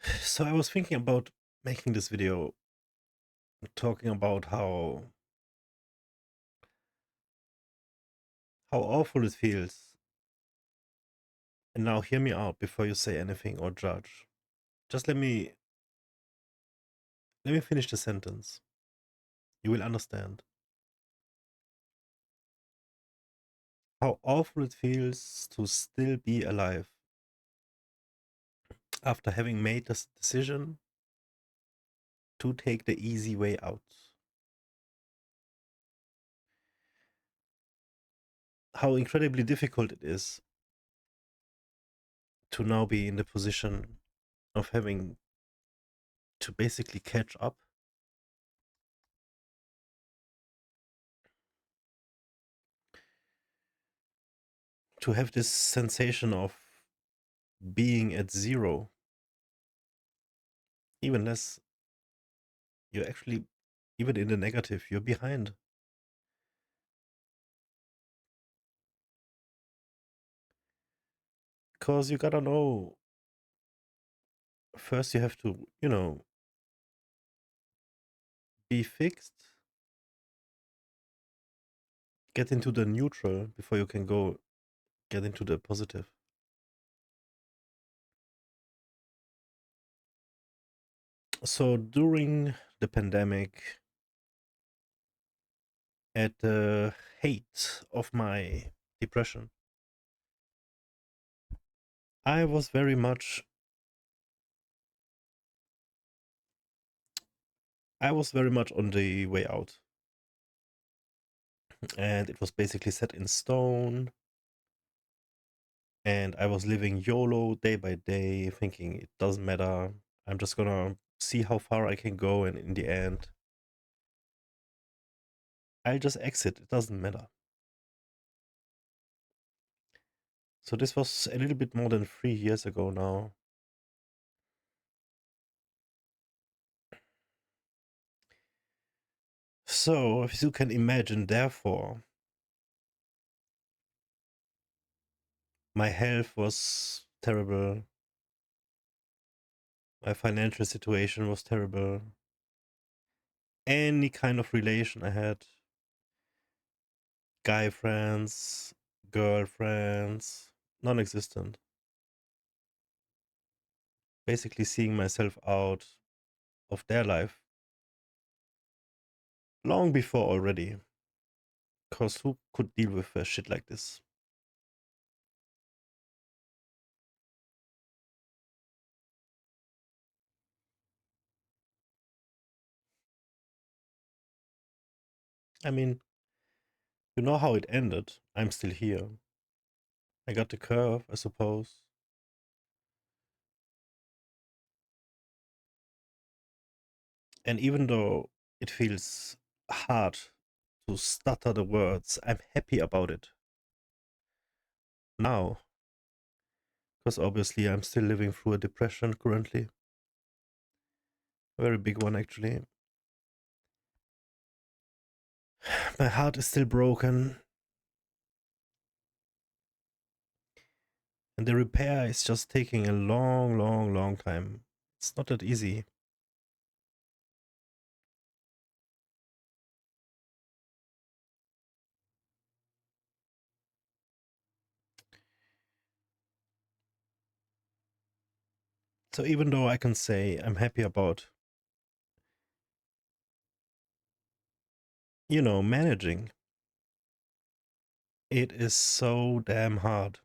So I was thinking about making this video talking about how awful it feels. And now hear me out before you say anything or judge. Just let me finish the sentence. You will understand. How awful it feels to still be alive after having made this decision to take the easy way out. How incredibly difficult it is to now be in the position of having to basically catch up, to have this sensation of being at zero, even less. You're actually, even in the negative, you're behind. Because you gotta know, first you have to, be fixed, get into the neutral before you can go get into the positive. So during the pandemic, at the height of my depression, I was very much on the way out. And it was basically set in stone. And I was living YOLO day by day, thinking it doesn't matter. I'm just gonna see how far I can go, and in the end, I'll just exit. It doesn't matter. So this was a little bit more than 3 years ago now. So, as you can imagine, therefore, my health was terrible. My financial situation was terrible. Any kind of relation I had, guy friends, girlfriends, non-existent. Basically seeing myself out of their life long before already. Because who could deal with a shit like this? I mean, you know how it ended. I'm still here. I got the curve, I suppose. And even though it feels hard to stutter the words, I'm happy about it now. Because obviously I'm still living through a depression currently. A very big one, actually. My heart is still broken. And the repair is just taking a long, long, long time. It's not that easy. So even though I can say I'm happy about, managing, it is so damn hard.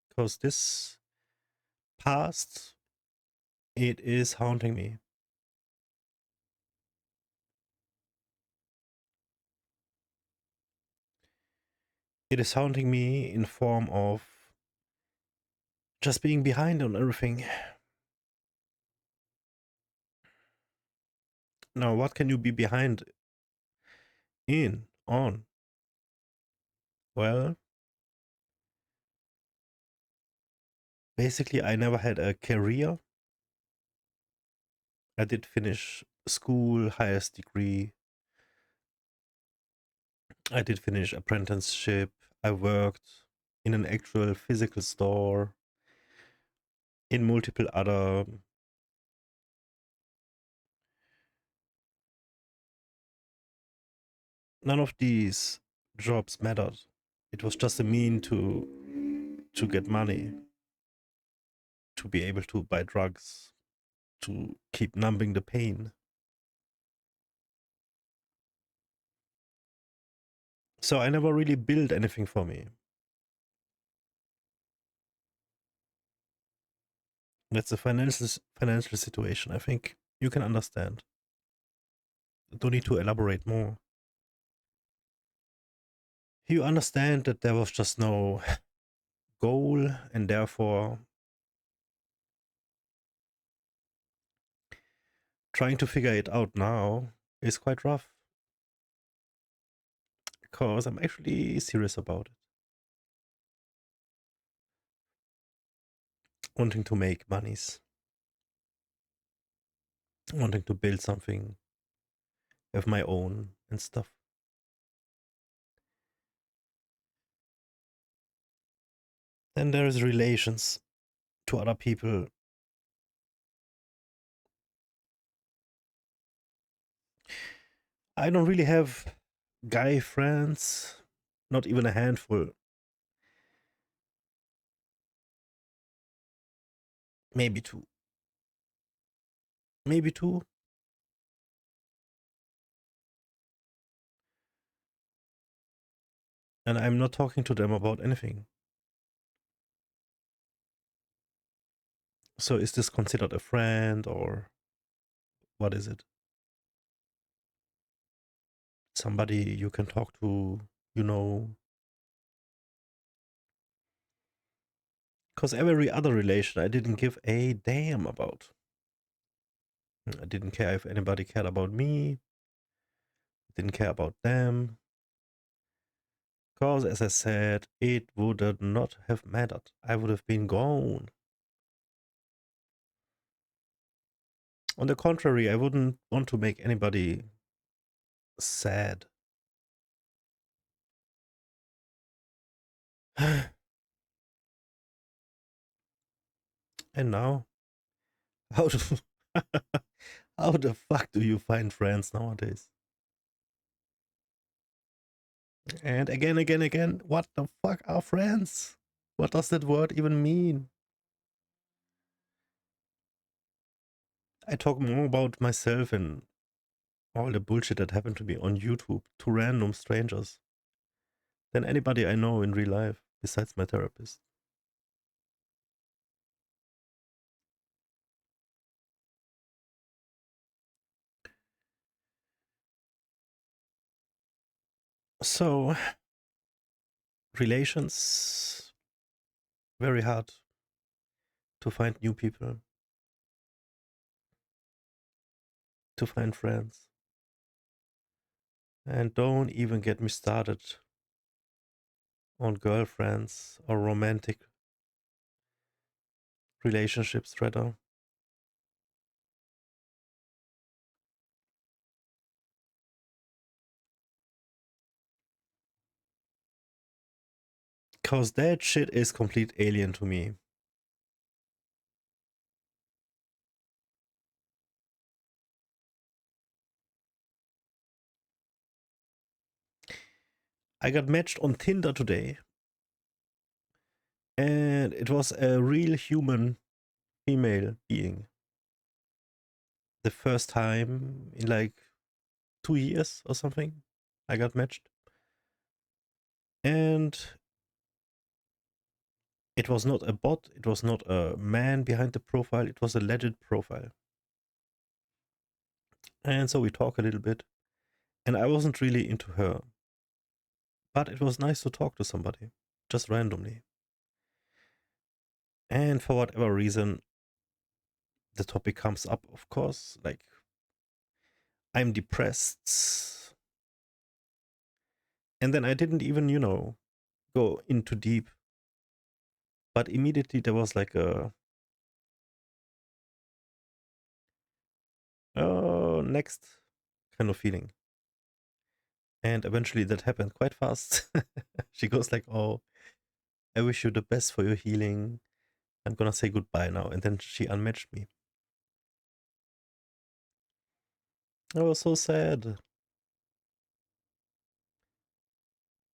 Because this past, it is haunting me. It is haunting me in form of just being behind on everything. Now, what can you be behind on? Well, basically, I never had a career. I did finish school, highest degree. I did finish apprenticeship. I worked in an actual physical store, in multiple other None of these jobs mattered. It was just a mean to get money, to be able to buy drugs, to keep numbing the pain. So I never really built anything for me. That's a financial situation. I think you can understand. Don't need to elaborate more. You understand that there was just no goal, and therefore trying to figure it out now is quite rough, because I'm actually serious about it. Wanting to make monies, wanting to build something of my own and stuff. Then there's relations to other people. I don't really have guy friends, not even a handful. Maybe two. Maybe two. And I'm not talking to them about anything. So is this considered a friend, or what is it? Somebody you can talk to, you know? Because every other relation I didn't give a damn about. I didn't care if anybody cared about me. I didn't care about them. Because, as I said, it would not have mattered. I would have been gone. On the contrary, I wouldn't want to make anybody sad. And now, how the, how the fuck do you find friends nowadays? And again, what the fuck are friends? What does that word even mean? I talk more about myself and all the bullshit that happened to me on YouTube to random strangers than anybody I know in real life besides my therapist. So, relations, very hard to find new people, to find friends. And don't even get me started on girlfriends or romantic relationships, rather. Because that shit is complete alien to me. I got matched on Tinder today, and it was a real human female being. The first time in like 2 years or something, I got matched. And it was not a bot, it was not a man behind the profile, it was a legit profile. And so we talk a little bit. And I wasn't really into her. But it was nice to talk to somebody, just randomly. And for whatever reason, the topic comes up, of course. Like, I'm depressed. And then I didn't even, go into deep. But immediately there was like a, oh, next kind of feeling. And eventually that happened quite fast. She goes like, oh, I wish you the best for your healing. I'm gonna say goodbye now. And then she unmatched me. I was so sad.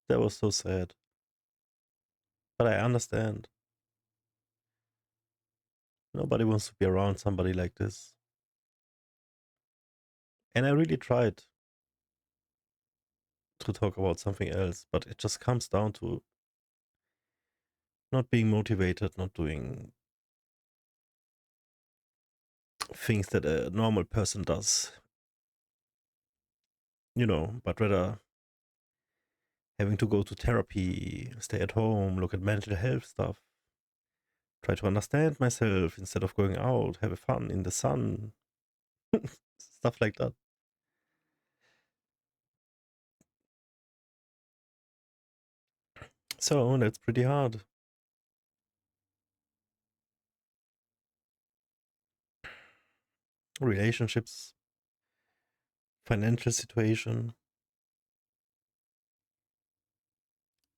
That was so sad. But I understand. Nobody wants to be around somebody like this. And I really tried to talk about something else, but it just comes down to not being motivated, not doing things that a normal person does, but rather having to go to therapy, stay at home, look at mental health stuff, try to understand myself instead of going out, have fun in the sun, stuff like that. So that's pretty hard. Relationships, financial situation,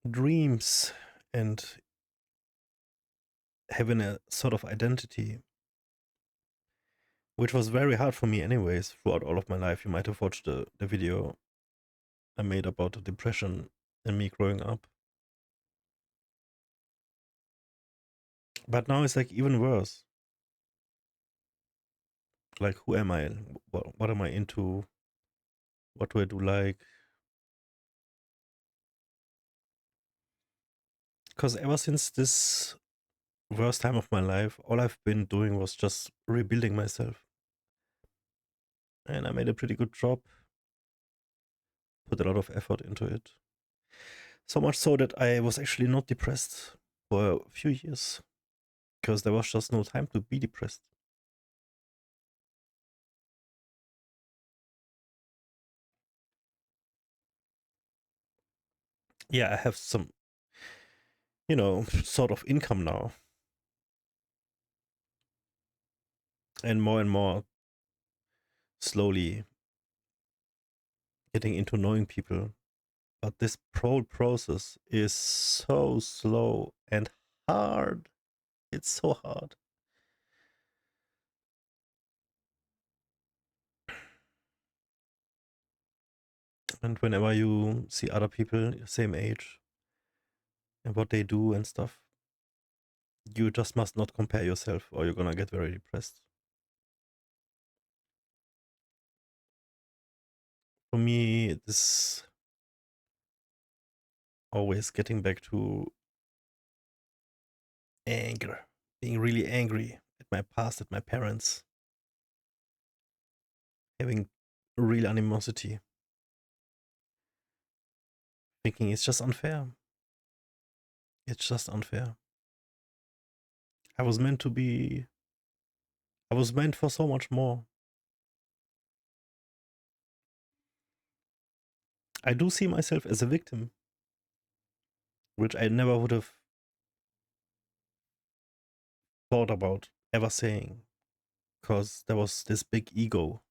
dreams, and having a sort of identity, which was very hard for me anyways throughout all of my life. You might have watched the video I made about the depression and me growing up. But now it's like even worse. Like, who am I? What am I into? What do I do like? Because ever since this worst time of my life, all I've been doing was just rebuilding myself. And I made a pretty good job, put a lot of effort into it. So much so that I was actually not depressed for a few years because there was just no time to be depressed. Yeah, I have some, sort of income now. And more slowly getting into knowing people. But this whole process is so slow and hard. It's so hard. And whenever you see other people same age and what they do and stuff, you just must not compare yourself or you're gonna get very depressed. For me, this always getting back to anger, being really angry at my past, at my parents, having real animosity, thinking it's just unfair. It's just unfair. I was meant to be, I was meant for so much more. I do see myself as a victim, which I never would have thought about ever saying, because there was this big ego.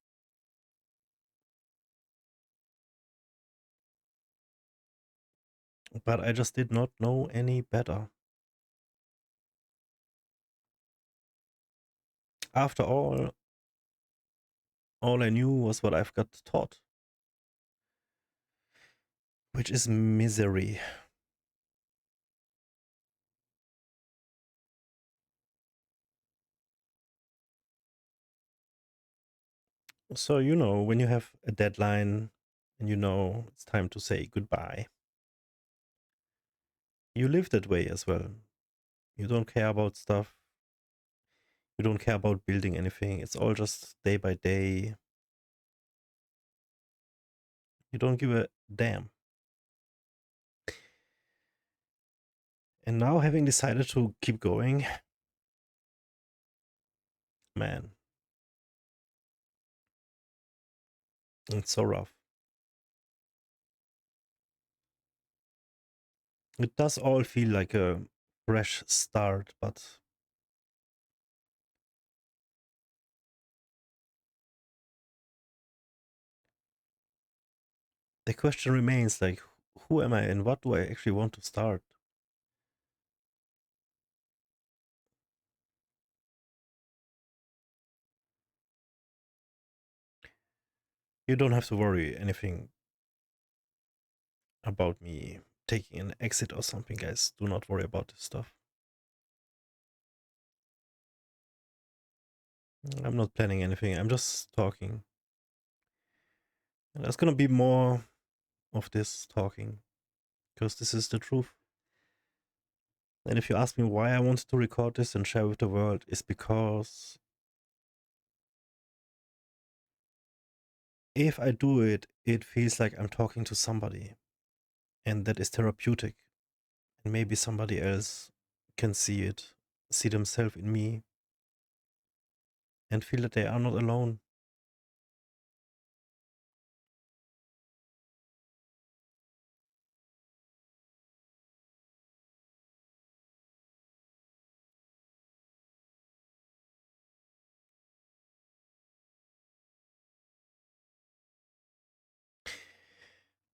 But I just did not know any better. After all I knew was what I've got taught, which is misery. So, when you have a deadline and it's time to say goodbye, you live that way as well. You don't care about stuff. You don't care about building anything. It's all just day by day. You don't give a damn. And now, having decided to keep going, man, it's so rough. It does all feel like a fresh start, but the question remains, like, who am I and what do I actually want to start? You don't have to worry anything about me taking an exit or something, guys. Do not worry about this stuff. I'm not planning anything. I'm just talking. And there's gonna be more of this talking because this is the truth. And if you ask me why I wanted to record this and share with the world, it's because if I do it, it feels like I'm talking to somebody, and that is therapeutic. And maybe somebody else can see it, see themselves in me, and feel that they are not alone.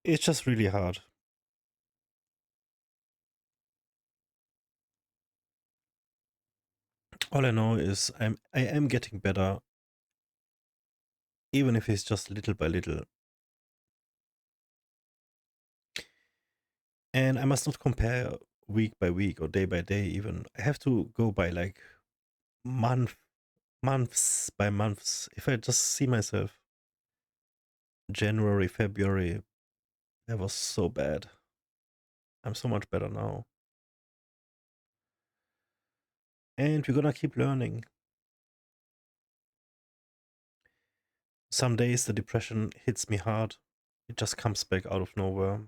It's just really hard. All I know is I am getting better, even if it's just little by little. And I must not compare week by week or day by day even. I have to go by like months by months. If I just see myself, January, February, that was so bad. I'm so much better now. And we're gonna keep learning. Some days the depression hits me hard. It just comes back out of nowhere.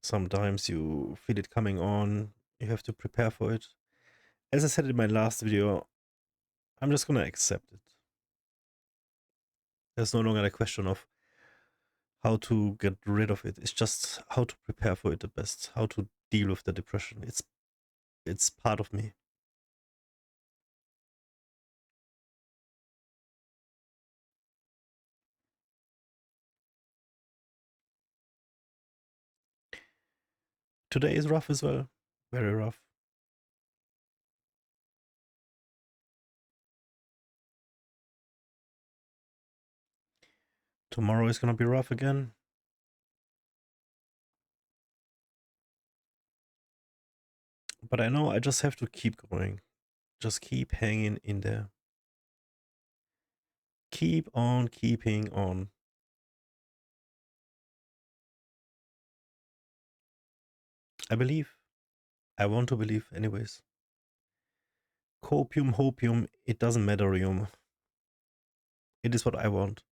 Sometimes you feel it coming on. You have to prepare for it. As I said in my last video, I'm just gonna accept it. There's no longer a question of how to get rid of it. It's just how to prepare for it the best, how to deal with the depression. It's part of me. Today is rough as well. Very rough. Tomorrow is gonna be rough again. But I know I just have to keep going. Just keep hanging in there. Keep on keeping on. I believe. I want to believe anyways. Copium, hopium, it doesn't matter, Rium. It is what I want.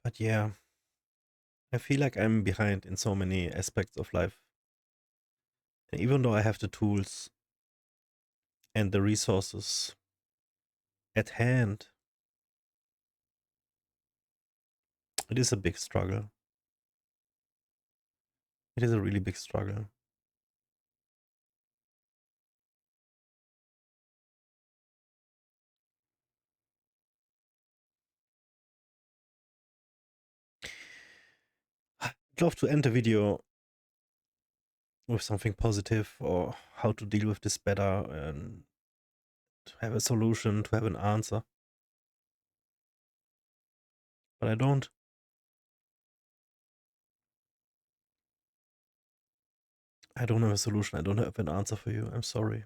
But yeah, I feel like I'm behind in so many aspects of life. And even though I have the tools and the resources at hand, it is a big struggle. It is a really big struggle. I'd love to end the video with something positive or how to deal with this better and to have a solution, to have an answer. But I don't. I don't have a solution. I don't have an answer for you. I'm sorry.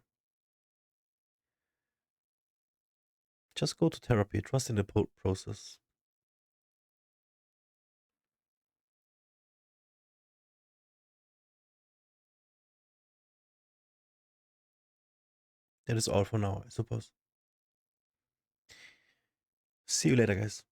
Just go to therapy. Trust in the process. That is all for now, I suppose. See you later, guys.